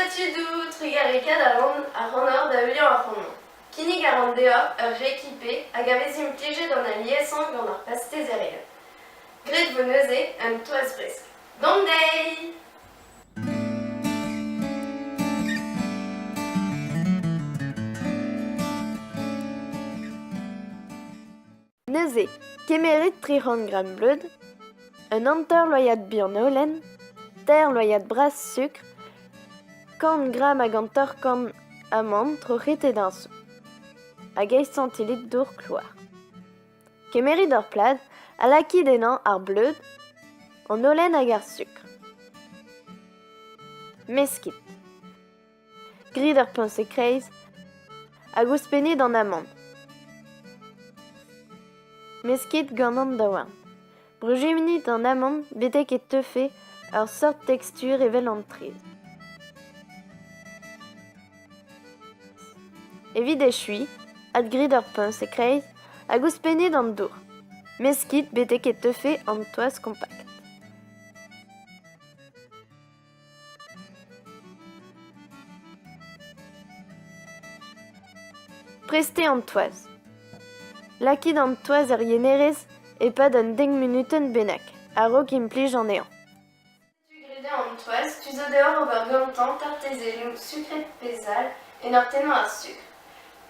tudo, trigare cada a honor da William a honor. Kini garandea rééquipé a gavez impliqué dans la liaison dans leur pasté zérien. Grid veneuze un toise presque. Dondei! Neuze, kemerit 300 g bleud, un hanter loyat bihan olen, terre loyat bras sucre, 40 g hag hanter kan amande trochet et d'un sou. Hag 1 centilitre d'our cloire. Kemerit ur plad, a laki denan ar bleud, en olen hag ar sucre. Meskit. Grid ur pain sekreiz, hag ouspennet an amande. Meskit gant an daouarn. Brujeminit an amande betek et teuffe ur sort texture evel an trez. Evit echui, ad grid ur pain sekreiz, hag ouspennet an dour. Meskit betek et teuffe an toaz kompakt. Preste an toaz. Lakid an toaz yenerez e pad an 10 minuten bennak, a rok implij an ean. Tu gredais en toise, tu zo dehors over gantan tartezelou sucre pezal et norteno ar sucre.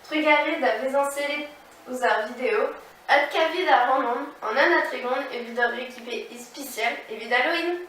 Trugare da vezanselet ouz ar vidéo, ad kavid ar an an atregon evit ur rééquipé ispicial evit Halloween.